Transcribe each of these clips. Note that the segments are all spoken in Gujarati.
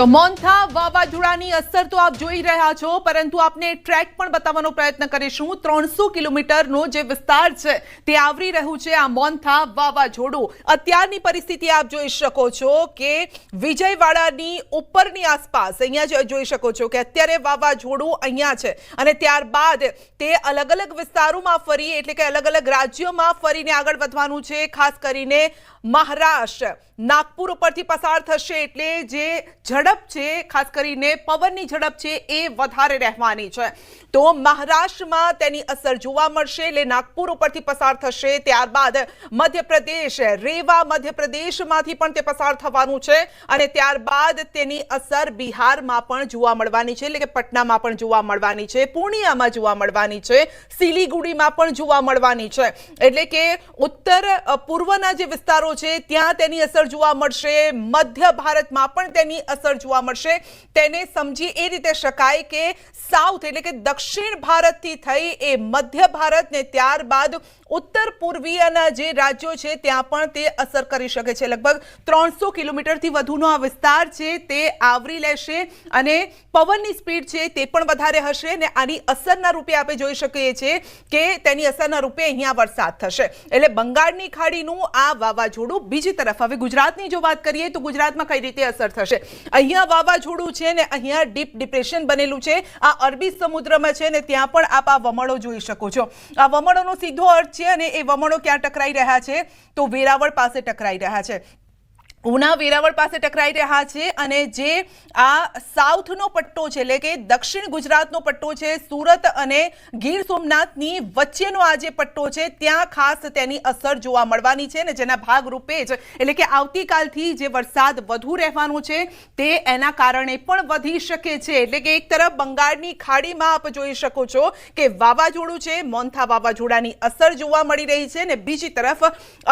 તો મોન્થા વાવાઝોડાની અસર તો આપ જોઈ રહ્યા છો, પરંતુ આપને ટ્રેક પણ બતાવવાનો પ્રયત્ન કરીશું। 300 કિલોમીટરનો જે વિસ્તાર છે તે આવરી રહ્યું છે આ મોન્થા વાવાઝોડું। અત્યારની પરિસ્થિતિ આપ જોઈ શકો છો કે વિજયવાડાની ઉપરની આસપાસ અહીંયા જોઈ શકો છો કે અત્યારે વાવાઝોડું અહીંયા છે અને ત્યારબાદ તે અલગ અલગ વિસ્તારોમાં ફરી એટલે કે અલગ અલગ રાજ્યોમાં ફરીને આગળ વધવાનું છે। ખાસ કરીને મહારાષ્ટ્ર નાગપુર ઉપરથી પસાર થશે એટલે જે ઝડપ છે ખાસ કરીને પવનની ઝડપ છે એ વધારે રહેવાની છે। તો મહારાષ્ટ્રમાં તેની અસર જોવા મળશે એટલે નાગપુર ઉપરથી પસાર થશે, ત્યારબાદ મધ્યપ્રદેશ રેવા મધ્યપ્રદેશમાંથી પણ તે પસાર થવાનું છે અને ત્યારબાદ તેની અસર બિહારમાં પણ જોવા મળવાની છે એટલે કે પટનામાં પણ જોવા મળવાની છે, પૂર્ણિયામાં જોવા મળવાની છે, સિલિગુડીમાં પણ જોવા મળવાની છે। એટલે કે ઉત્તર પૂર્વના જે વિસ્તારો છે ત્યાં તેની અસર જોવા મળશે, મધ્ય ભારતમાં પણ તેની અસર જોવા મળશે। તેને સમજી એ રીતે શકાય કે સાઉથ એટલે કે દક્ષિણ ભારતથી થઈ એ મધ્ય ભારત ને ત્યારબાદ ઉત્તર પૂર્વીયના જે રાજ્યો છે ત્યાં પણ તે અસર કરી શકે છે। લગભગ 300 કિલોમીટરથી વધુનો આ વિસ્તાર છે તે આવરી લેશે અને પવનની સ્પીડ છે તે પણ વધારે હશે અને આની અસરના રૂપે આપણે જોઈ શકીએ છીએ કે તેની અસરના રૂપે અહીંયા વરસાદ થશે એટલે બંગાળની ખાડીનું આ વાવાઝોડું। બીજી તરફ હવે ગુજરાતની જો વાત કરીએ તો ગુજરાતમાં કઈ રીતે અસર થશે। અહીંયા વાવાઝોડું છે ને અહીંયા ડીપ ડિપ્રેશન બનેલું છે, આ અરબી સમુદ્રમાં છે ને ત્યાં પણ આપ આ વમળો જોઈ શકો છો। આ વમળોનો સીધો અર્થ છે અને એ વમળો ક્યાં ટકરાઈ રહ્યા છે તો વેરાવળ પાસે ટકરાઈ રહ્યા છે, ઉના વેરાવળ પાસે ટકરાઈ રહ્યા છે અને જે આ સાઉથનો પટ્ટો છે એટલે કે દક્ષિણ ગુજરાતનો પટ્ટો છે, સુરત અને ગીર સોમનાથની વચ્ચેનો આ જે પટ્ટો છે ત્યાં ખાસ તેની અસર જોવા મળવાની છે અને જેના ભાગરૂપે જ એટલે કે આવતીકાલથી જે વરસાદ વધુ રહેવાનો છે તે એના કારણે પણ વધી શકે છે। એટલે કે એક તરફ બંગાળની ખાડીમાં આપ જોઈ શકો છો કે વાવાઝોડું છે, મોન્થા વાવાઝોડાની અસર જોવા મળી રહી છે અને બીજી તરફ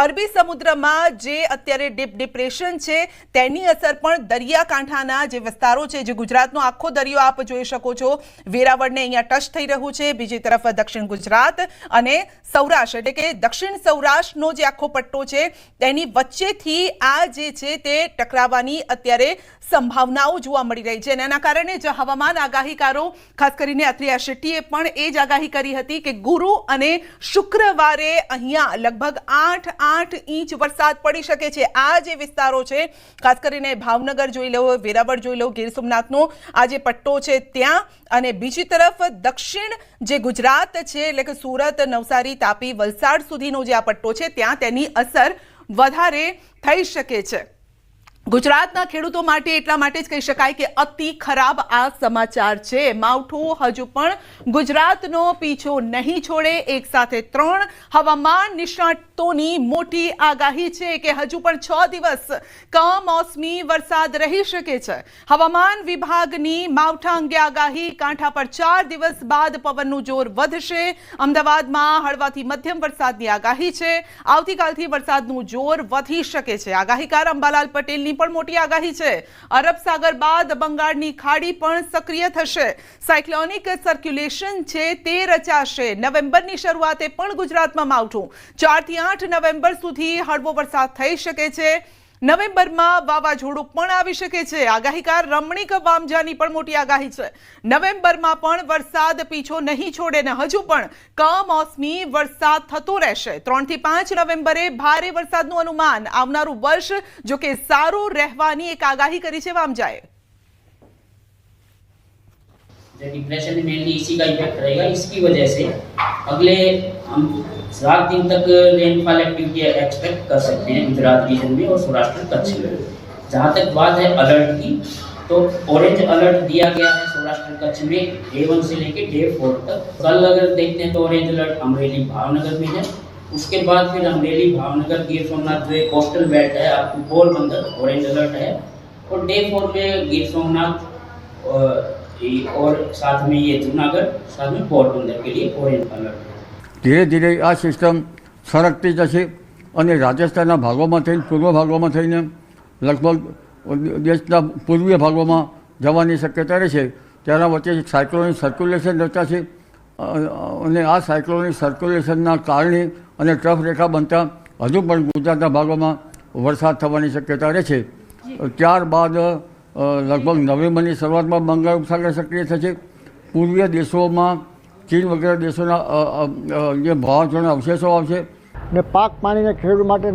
અરબી સમુદ્રમાં જે અત્યારે ડીપ ડિપ્રેશન છે તેની અસર પણ દરિયાકાંઠાના જે વિસ્તારો છે, જે ગુજરાતનો આખો દરિયો આપ જોઈ શકો છો, વેરાવળને અહીંયા ટચ થઈ રહ્યું છે, બીજી તરફ દક્ષિણ ગુજરાત અને સૌરાષ્ટ્ર એટલે કે દક્ષિણ સૌરાષ્ટ્રનો જે આખો પટ્ટો છે તેની વચ્ચેથી આ જે છે તે ટકરાવવાની અત્યારે સંભાવનાઓ જોવા મળી રહી છે અને એના કારણે જ હવામાન આગાહીકારો ખાસ કરીને અત્રિયા શેટ્ટીએ પણ એ જ આગાહી કરી હતી કે ગુરુ અને શુક્રવારે અહીંયા લગભગ 8 ઇંચ વરસાદ પડી શકે છે। આ જે વિસ્તારો છે ખાસ કરીને ભાવનગર જોઈ લો, વેરાવળ જોઈ લો, ગીર સોમનાથનો આ જે પટ્ટો છે ત્યાં અને બીજી તરફ દક્ષિણ જે ગુજરાત છે એટલે કે સુરત, નવસારી, તાપી, વલસાડ સુધીનો જે આ પટ્ટો છે ત્યાં તેની અસર વધારે થઈ શકે છે। ગુજરાતના ખેડૂતો માટે એટલા માટે જ કહી શકાય કે અતિ ખરાબ આ સમાચાર છે। માવઠું હજુ પણ ગુજરાતનો પીછો નહીં છોડે। એક સાથે 3 હવામાન નિષ્ણાતોની મોટી આગાહી છે કે હજુ પણ 6 દિવસ કમોસમી વરસાદ રહી શકે છે। હવામાન વિભાગની માવઠા અંગે આગાહી, કાંઠા પર 4 દિવસ બાદ પવનનું જોર વધશે। અમદાવાદમાં હળવાથી મધ્યમ વરસાદની આગાહી છે। આવતીકાલથી વરસાદનું જોર વધી શકે છે। આગાહીકાર અંબાલાલ પટેલની પણ મોટી આગાહી છે। અરબ સાગર બાદ બંગાળની ખાડી પણ સક્રિય થશે, સાયક્લોનિક સર્ક્યુલેશન છે તે રચાશે। નવેમ્બરની શરૂઆતે પણ ગુજરાતમાં માવઠું 4 થી 8 નવેમ્બર સુધી હળવો વરસાદ થઈ શકે છે। નવેમ્બરમાં વાવાઝોડું પણ આવી શકે છે। આગાહીકાર રમણીક વામજાની પણ મોટી આગાહી છે। નવેમ્બરમાં પણ વરસાદ પીછો નહીં છોડે ને હજુ પણ કમોસમી વરસાદ થતો રહેશે। 3 થી 5 નવેમ્બરે ભારે વરસાદનું અનુમાન। આવનારું વર્ષ જો કે સારું રહેવાની એક આગાહી કરી છે વામજાએ। डिप्रेशन में मेनली इसी का इफेक्ट रहेगा। इसकी वजह से अगले हम 7 दिन तक रेनफॉल एक्टिविटी एक्सपेक्ट कर सकते हैं गुजरात रीजन में और सौराष्ट्र कच्छ में। जहाँ तक बात है अलर्ट की, तो ऑरेंज अलर्ट दिया गया है सौराष्ट्र कच्छ में डे 1 से लेके डे 4 तक। कल अगर देखते हैं तो ऑरेंज अलर्ट अमरेली भावनगर में है, उसके बाद फिर अमरेली भावनगर गीर सोमनाथ जो एक कोस्टल बेल्ट है up to Porbandar orange alert है और डे 4 में गिर सोमनाथ और साथ में ये जूनागढ़, साथ में पोरबंदर के लिए ऑरेंज अलर्ट है। ધીરે ધીરે આ સિસ્ટમ સરકતી જશે અને રાજસ્થાનના ભાગોમાં થઈને પૂર્વ ભાગોમાં થઈને લગભગ દેશના પૂર્વીય ભાગોમાં જવાની શક્યતા રહેશે। તેના વચ્ચે સાયક્લોનિક સર્ક્યુલેશન રચાશે અને આ સાયક્લોનિક સર્ક્યુલેશનના કારણે અને ટ્રફ રેખા બનતા હજુ પણ ગુજરાતના ભાગોમાં વરસાદ થવાની શક્યતા રહેશે। ત્યારબાદ લગભગ નવેમ્બરની શરૂઆતમાં બંગાળ ઉપસાગર સક્રિય થશે. પૂર્વીય દેશોમાં ચીન વગેરે દેશોના જે વાવાઝોડાના અવશેષો આવશે. ને પાક પાણીને ખેડૂત માટે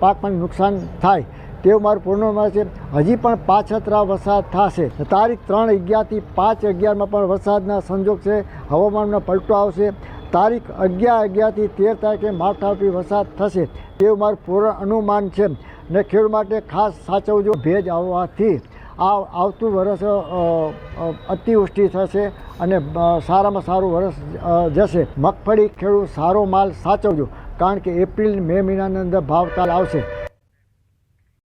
પાક પાણી નુકસાન થાય તેવું મારું પૂર્ણમાં છે. હજી પણ પાછતરા વરસાદ થશે. તારીખ 3/11 થી 5/11 પણ વરસાદના સંજોગ છે. હવામાનમાં પલટો આવશે. તારીખ 11/11 થી 13 તારીખે માવઠાથી વરસાદ થશે તેવું મારું પૂર્ણ અનુમાન છે. ને ખેડૂત માટે ખાસ સાચવજો. ભેજ આવવાથી આવતું વર્ષ અતિવૃષ્ટિ થશે અને સારામાં સારું વર્ષ જશે. મગફળી ખેડૂત સારો માલ સાચવજો, કારણ કે એપ્રિલ મે મહિનાની અંદર ભાવતાલ આવશે.